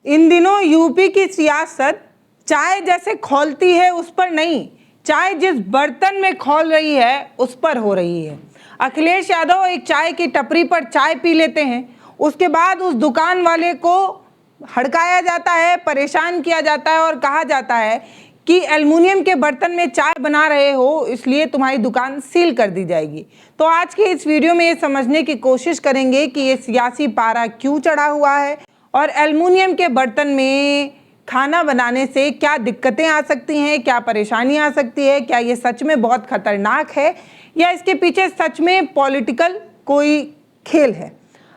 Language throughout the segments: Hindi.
इन दिनों यूपी की सियासत चाय जैसे खौलती है उस पर नहीं, चाय जिस बर्तन में खौल रही है उस पर हो रही है। अखिलेश यादव एक चाय की टपरी पर चाय पी लेते हैं, उसके बाद उस दुकान वाले को हड़काया जाता है, परेशान किया जाता है और कहा जाता है कि एल्युमिनियम के बर्तन में चाय बना रहे हो इसलिए तुम्हारी दुकान सील कर दी जाएगी। तो आज के इस वीडियो में ये समझने की कोशिश करेंगे कि ये सियासी पारा क्यों चढ़ा हुआ है और एल्युमिनियम के बर्तन में खाना बनाने से क्या दिक्कतें आ सकती हैं, क्या परेशानी आ सकती है, क्या ये सच में बहुत खतरनाक है या इसके पीछे सच में पॉलिटिकल कोई खेल है।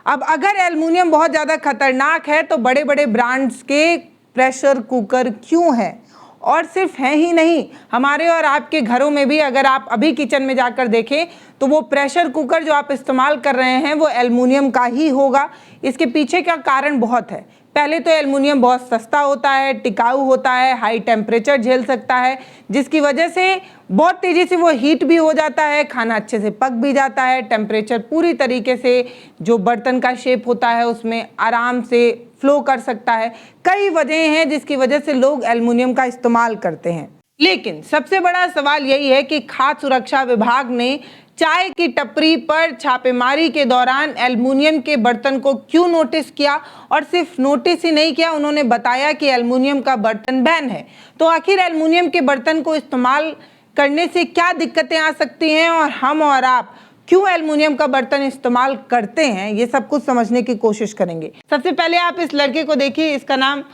अब अगर एल्युमिनियम बहुत ज़्यादा खतरनाक है तो बड़े बड़े ब्रांड्स के प्रेशर कुकर क्यों हैं, और सिर्फ हैं ही नहीं, हमारे और आपके घरों में भी अगर आप अभी किचन में जाकर देखें तो वो प्रेशर कुकर जो आप इस्तेमाल कर रहे हैं वो एल्युमिनियम का ही होगा। इसके पीछे का कारण बहुत है। पहले तो एल्युमिनियम बहुत सस्ता होता है, टिकाऊ होता है, हाई टेम्परेचर झेल सकता है, जिसकी वजह से बहुत तेज़ी से वो हीट भी हो जाता है, खाना अच्छे से पक भी जाता है, टेम्परेचर पूरी तरीके से जो बर्तन का शेप होता है उसमें आराम से फ्लो कर सकता है। कई वजह हैं जिसकी वजह से लोग एल्युमिनियम का इस्तेमाल करते हैं। लेकिन सबसे बड़ा सवाल यही है कि खाद्य सुरक्षा विभाग ने चाय की टपरी पर छापेमारी के दौरान एल्युमिनियम के बर्तन को क्यों नोटिस किया, और सिर्फ नोटिस ही नहीं किया, उन्होंने बताया कि एल्युमिनियम का बर्तन बैन है। तो आखिर एल्युमिनियम के बर्तन को इस्तेमाल करने से क्या दिक्कतें आ सकती हैं और हम और आप क्यों एल्युमिनियम का बर्तन इस्तेमाल करते हैं, ये सब कुछ समझने की कोशिश करेंगे। सबसे पहले आप इस लड़के को देखिए, इसका नाम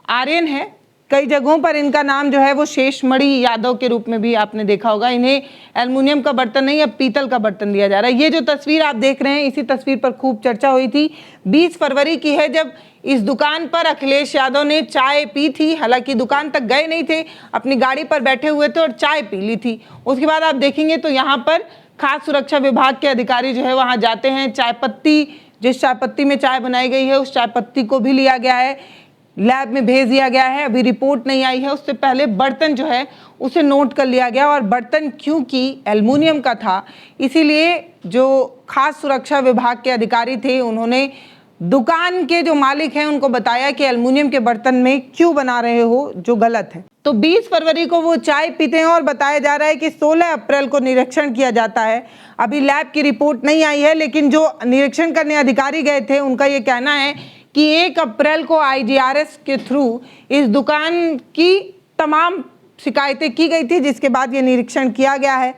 आर्यन है। कई जगहों पर इनका नाम जो है वो शेषमणि यादव के रूप में भी आपने देखा होगा। इन्हें एल्युमिनियम का बर्तन नहीं, अब पीतल का बर्तन दिया जा रहा है। ये जो तस्वीर आप देख रहे हैं, इसी तस्वीर पर खूब चर्चा हुई थी। 20 फरवरी की है जब इस दुकान पर अखिलेश यादव ने चाय पी थी। हालांकि दुकान तक गए नहीं थे, अपनी गाड़ी पर बैठे हुए थे और चाय पी ली थी। उसके बाद आप देखेंगे तो यहाँ पर खाद्य सुरक्षा विभाग के अधिकारी जो है वहाँ जाते हैं। चाय पत्ती, जिस चाय पत्ती में चाय बनाई गई है उस चाय पत्ती को भी लिया गया है, लैब में भेज दिया गया है। अभी रिपोर्ट नहीं आई है, उससे पहले बर्तन जो है उसे नोट कर लिया गया। और बर्तन क्योंकि एल्युमिनियम का था, इसीलिए जो खाद्य सुरक्षा विभाग के अधिकारी थे उन्होंने दुकान के जो मालिक हैं उनको बताया कि एल्युमिनियम के बर्तन में क्यों बना रहे हो, जो गलत है। तो 20 फरवरी को वो चाय पीते हैं और बताया जा रहा है कि 16 अप्रैल को निरीक्षण किया जाता है। अभी लैब की रिपोर्ट नहीं आई है, लेकिन जो निरीक्षण करने अधिकारी गए थे उनका ये कहना है कि 1 अप्रैल को IGRS के थ्रू इस दुकान की तमाम शिकायतें की गई थी, जिसके बाद ये निरीक्षण किया गया है।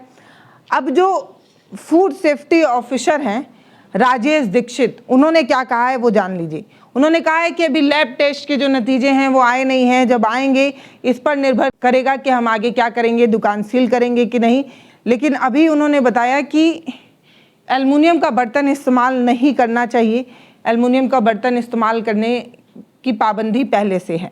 अब जो फूड सेफ्टी ऑफिसर हैं राजेश दीक्षित, उन्होंने क्या कहा है वो जान लीजिए। उन्होंने कहा है कि अभी लैब टेस्ट के जो नतीजे हैं वो आए नहीं हैं, जब आएंगे इस पर निर्भर करेगा कि हम आगे क्या करेंगे, दुकान सील करेंगे कि नहीं। लेकिन अभी उन्होंने बताया कि एल्युमिनियम का बर्तन इस्तेमाल नहीं करना चाहिए, एल्युमिनियम का बर्तन इस्तेमाल करने की पाबंदी पहले से है।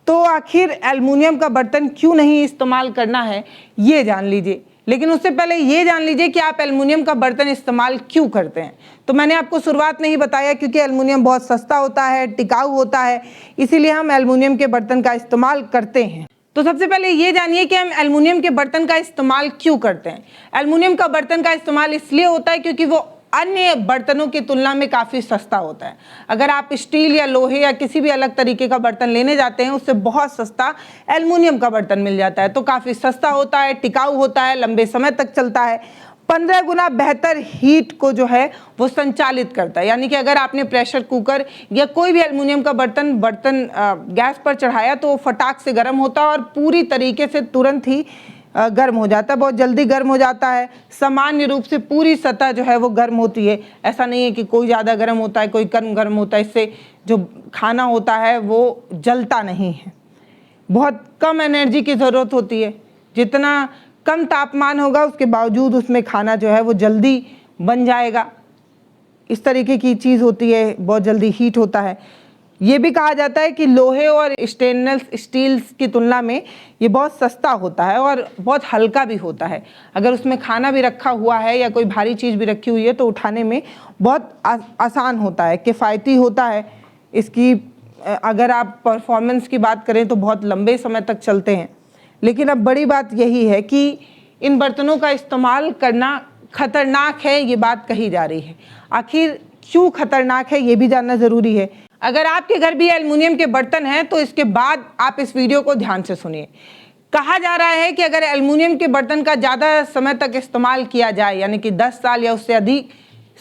तो आखिर एल्युमिनियम का बर्तन क्यों नहीं इस्तेमाल करना है ये जान लीजिए। लेकिन उससे पहले ये जान लीजिए कि आप एल्युमिनियम का बर्तन इस्तेमाल क्यों करते हैं। तो मैंने आपको शुरुआत में ही बताया क्योंकि एल्युमिनियम बहुत सस्ता होता है, टिकाऊ होता है, इसीलिए हम एल्युमिनियम के बर्तन का इस्तेमाल करते हैं। तो सबसे पहले ये जानिए कि हम एल्युमिनियम के बर्तन का इस्तेमाल क्यों करते हैं। एल्युमिनियम का बर्तन का इस्तेमाल इसलिए होता है क्योंकि वो अन्य बर्तनों की तुलना में काफ़ी सस्ता होता है। अगर आप स्टील या लोहे या किसी भी अलग तरीके का बर्तन लेने जाते हैं उससे बहुत सस्ता एल्युमिनियम का बर्तन मिल जाता है। तो काफ़ी सस्ता होता है, टिकाऊ होता है, लंबे समय तक चलता है, 15 गुना बेहतर हीट को जो है वो संचालित करता है। यानी कि अगर आपने प्रेशर कुकर या कोई भी एल्युमिनियम का बर्तन गैस पर चढ़ाया तो वो फटाक से गर्म होता है और पूरी तरीके से तुरंत ही गर्म हो जाता है, बहुत जल्दी गर्म हो जाता है। सामान्य रूप से पूरी सतह जो है वो गर्म होती है। ऐसा नहीं है कि कोई ज़्यादा गर्म होता है, कोई कम गर्म होता है। इससे जो खाना होता है वो जलता नहीं है। बहुत कम एनर्जी की ज़रूरत होती है, जितना कम तापमान होगा उसके बावजूद उसमें खाना जो है वो जल्दी बन जाएगा। इस तरीके की चीज़ होती है, बहुत जल्दी हीट होता है। ये भी कहा जाता है कि लोहे और स्टेनलेस स्टील्स की तुलना में ये बहुत सस्ता होता है और बहुत हल्का भी होता है। अगर उसमें खाना भी रखा हुआ है या कोई भारी चीज़ भी रखी हुई है तो उठाने में बहुत आसान होता है, किफ़ायती होता है। इसकी अगर आप परफॉर्मेंस की बात करें तो बहुत लंबे समय तक चलते हैं। लेकिन अब बड़ी बात यही है कि इन बर्तनों का इस्तेमाल करना खतरनाक है, ये बात कही जा रही है। आखिर क्यों खतरनाक है ये भी जानना ज़रूरी है। अगर आपके घर भी एल्युमिनियम के बर्तन हैं तो इसके बाद आप इस वीडियो को ध्यान से सुनिए। कहा जा रहा है कि अगर एल्युमिनियम के बर्तन का ज़्यादा समय तक इस्तेमाल किया जाए, यानी कि 10 साल या उससे अधिक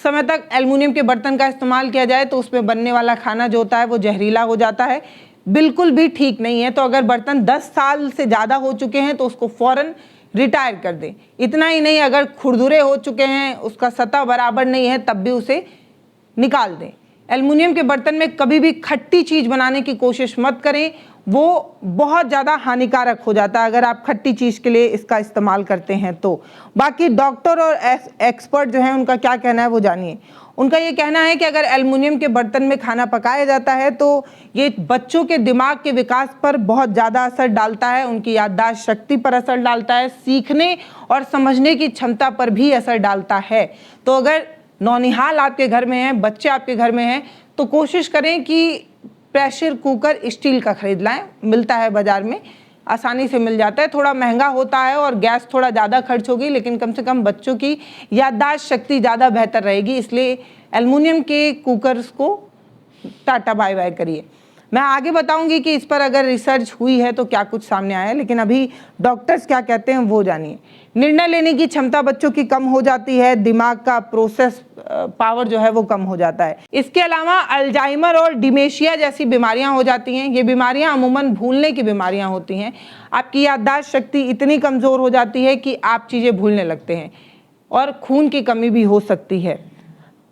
समय तक एल्युमिनियम के बर्तन का इस्तेमाल किया जाए, तो उसमें बनने वाला खाना जो होता है वो जहरीला हो जाता है। बिल्कुल भी ठीक नहीं है। तो अगर बर्तन 10 साल से ज़्यादा हो चुके हैं तो उसको फ़ौरन रिटायर कर दें। इतना ही नहीं, अगर खुरदुरे हो चुके हैं, उसका सतह बराबर नहीं है, तब भी उसे निकाल दें। एल्युमिनियम के बर्तन में कभी भी खट्टी चीज़ बनाने की कोशिश मत करें, वो बहुत ज़्यादा हानिकारक हो जाता है अगर आप खट्टी चीज़ के लिए इसका इस्तेमाल करते हैं तो। बाकी डॉक्टर और एक्सपर्ट जो हैं उनका क्या कहना है वो जानिए। उनका ये कहना है कि अगर एल्युमिनियम के बर्तन में खाना पकाया जाता है तो ये बच्चों के दिमाग के विकास पर बहुत ज़्यादा असर डालता है, उनकी याददाश्त शक्ति पर असर डालता है, सीखने और समझने की क्षमता पर भी असर डालता है। तो अगर नौनिहाल आपके घर में हैं, बच्चे आपके घर में हैं, तो कोशिश करें कि प्रेशर कुकर स्टील का खरीद लाएं। मिलता है बाज़ार में, आसानी से मिल जाता है। थोड़ा महंगा होता है और गैस थोड़ा ज़्यादा खर्च होगी, लेकिन कम से कम बच्चों की याददाश्त शक्ति ज़्यादा बेहतर रहेगी। इसलिए एल्युमिनियम के कुकर्स को टाटा बाय बाय करिए। मैं आगे बताऊंगी कि इस पर अगर रिसर्च हुई है तो क्या कुछ सामने आया है, लेकिन अभी डॉक्टर्स क्या कहते हैं वो जानिए। निर्णय लेने की क्षमता बच्चों की कम हो जाती है, दिमाग का प्रोसेस पावर जो है वो कम हो जाता है। इसके अलावा अल्जाइमर और डिमेंशिया जैसी बीमारियां हो जाती हैं। ये बीमारियां अमूमन भूलने की बीमारियां होती हैं। आपकी याददाश्त शक्ति इतनी कमज़ोर हो जाती है कि आप चीज़ें भूलने लगते हैं और खून की कमी भी हो सकती है।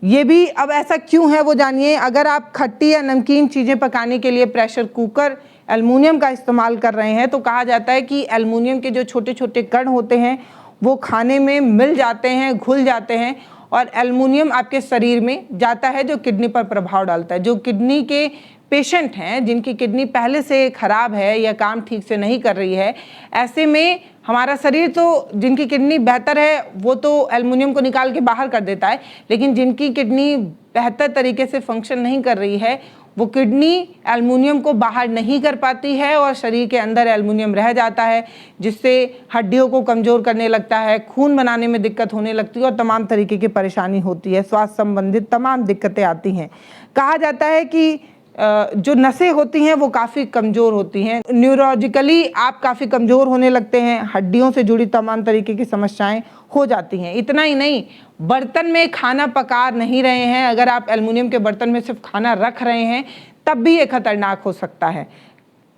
ये भी अब ऐसा क्यों है वो जानिए। अगर आप खट्टी या नमकीन चीज़ें पकाने के लिए प्रेशर कुकर एल्युमिनियम का इस्तेमाल कर रहे हैं तो कहा जाता है कि एल्युमिनियम के जो छोटे छोटे कण होते हैं वो खाने में मिल जाते हैं, घुल जाते हैं, और एल्युमिनियम आपके शरीर में जाता है जो किडनी पर प्रभाव डालता है। जो किडनी के पेशेंट हैं, जिनकी किडनी पहले से ख़राब है या काम ठीक से नहीं कर रही है, ऐसे में हमारा शरीर तो, जिनकी किडनी बेहतर है वो तो एल्युमिनियम को निकाल के बाहर कर देता है, लेकिन जिनकी किडनी बेहतर तरीके से फंक्शन नहीं कर रही है वो किडनी एल्युमिनियम को बाहर नहीं कर पाती है और शरीर के अंदर एल्युमिनियम रह जाता है, जिससे हड्डियों को कमज़ोर करने लगता है, खून बनाने में दिक्कत होने लगती है और तमाम तरीके की परेशानी होती है, स्वास्थ्य संबंधित तमाम दिक्कतें आती हैं। कहा जाता है कि जो नसें होती हैं वो काफ़ी कमज़ोर होती हैं, न्यूरोलॉजिकली आप काफ़ी कमज़ोर होने लगते हैं, हड्डियों से जुड़ी तमाम तरीके की समस्याएं हो जाती हैं। इतना ही नहीं, बर्तन में खाना पका नहीं रहे हैं, अगर आप एल्युमिनियम के बर्तन में सिर्फ खाना रख रहे हैं तब भी ये खतरनाक हो सकता है।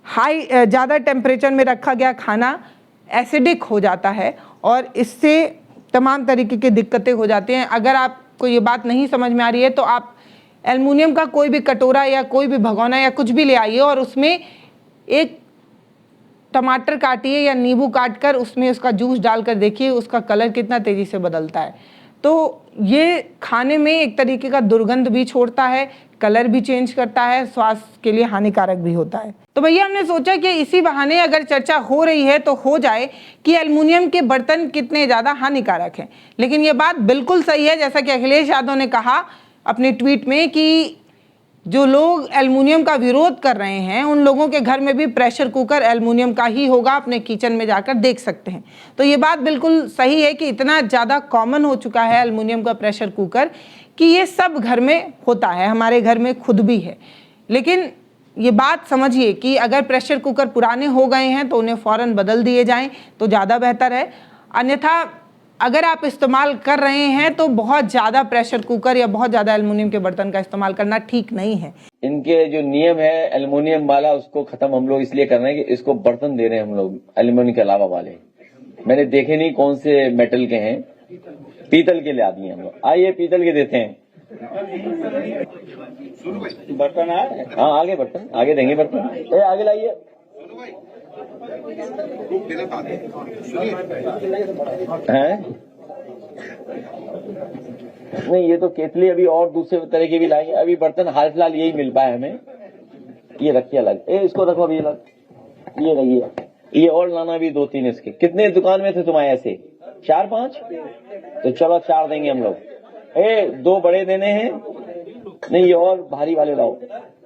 ज़्यादा टेम्परेचर में रखा गया खाना एसिडिक हो जाता है और इससे तमाम तरीके की दिक्कतें हो जाती हैं। अगर आपको ये बात नहीं समझ में आ रही है तो आप एल्युमिनियम का कोई भी कटोरा या कोई भी भगोना या कुछ भी ले आइए और उसमें एक टमाटर काटिए या नींबू काट कर उसमें उसका जूस डालकर देखिए उसका कलर कितना तेज़ी से बदलता है। तो ये खाने में एक तरीके का दुर्गंध भी छोड़ता है, कलर भी चेंज करता है, स्वास्थ्य के लिए हानिकारक भी होता है। तो भैया हमने सोचा कि इसी बहाने अगर चर्चा हो रही है तो हो जाए कि एल्युमिनियम के बर्तन कितने ज़्यादा हानिकारक हैं। लेकिन ये बात बिल्कुल सही है, जैसा कि अखिलेश यादव ने कहा अपने ट्वीट में, कि जो लोग एल्युमिनियम का विरोध कर रहे हैं उन लोगों के घर में भी प्रेशर कुकर एल्युमिनियम का ही होगा, अपने किचन में जाकर देख सकते हैं। तो ये बात बिल्कुल सही है कि इतना ज़्यादा कॉमन हो चुका है एल्युमिनियम का प्रेशर कुकर कि ये सब घर में होता है, हमारे घर में खुद भी है। लेकिन ये बात समझिए कि अगर प्रेशर कुकर पुराने हो गए हैं तो उन्हें फ़ौरन बदल दिए जाएँ तो ज़्यादा बेहतर है। अन्यथा अगर आप इस्तेमाल कर रहे हैं तो बहुत ज़्यादा प्रेशर कुकर या बहुत ज़्यादा एल्युमिनियम के बर्तन का इस्तेमाल करना ठीक नहीं है। इनके जो नियम है एल्युमिनियम वाला उसको खत्म हम लोग इसलिए कर रहे हैं कि इसको बर्तन दे रहे हैं हम लोग एल्युमिनियम के अलावा वाले। मैंने देखे नहीं कौन से मेटल के हैं, पीतल के ला दिए हम लोग। आइए पीतल के देते हैं बर्तन। हाँ आगे बर्तन आगे देंगे, बर्तन आगे लाइए। हैं? नहीं ये तो केतली अभी और दूसरे तरह की भी लाएंगे। अभी बर्तन हाल फिलहाल यही मिल पाए हमें। ये रखिए अलग, इसको रखो अभी अलग। ये रहिए, ये और लाना भी 2-3 इसके। कितने दुकान में थे तुम्हारे ऐसे? 4-5? तो चलो 4 देंगे हम लोग। 2 बड़े देने हैं। नहीं ये और भारी वाले लाओ,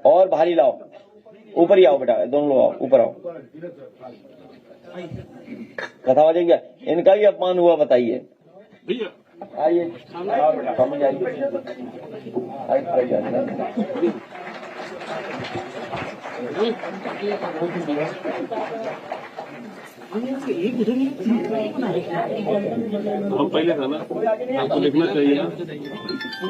और भारी लाओ। ऊपर ही आओ बेटा, दोनों लोग आओ, ऊपर आओ। कथा हो जाएगी। इनका भी अपमान हुआ बताइए। आइए पहले था ना, आपको देखना चाहिए ना,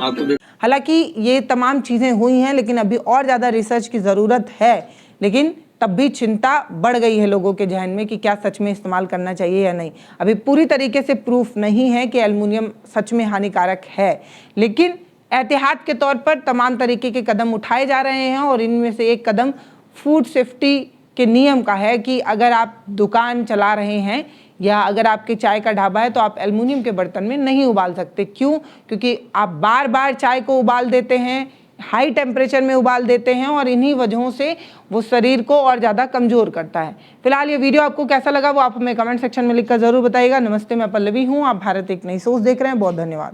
आपको हालांकि ये तमाम चीज़ें हुई हैं, लेकिन अभी और ज़्यादा रिसर्च की ज़रूरत है। लेकिन तब भी चिंता बढ़ गई है लोगों के जहन में कि क्या सच में इस्तेमाल करना चाहिए या नहीं। अभी पूरी तरीके से प्रूफ नहीं है कि एल्युमिनियम सच में हानिकारक है, लेकिन एहतियात के तौर पर तमाम तरीके के कदम उठाए जा रहे हैं। और इनमें से एक कदम फूड सेफ्टी के नियम का है कि अगर आप दुकान चला रहे हैं या अगर आपके चाय का ढाबा है तो आप एल्युमिनियम के बर्तन में नहीं उबाल सकते। क्यों? क्योंकि आप बार बार चाय को उबाल देते हैं, हाई टेम्परेचर में उबाल देते हैं, और इन्हीं वजहों से वो शरीर को और ज़्यादा कमज़ोर करता है। फिलहाल ये वीडियो आपको कैसा लगा वो आप हमें कमेंट सेक्शन में लिखकर ज़रूर बताइएगा। नमस्ते, मैं पल्लवी हूँ, आप भारत एक नई सोच देख रहे हैं। बहुत धन्यवाद।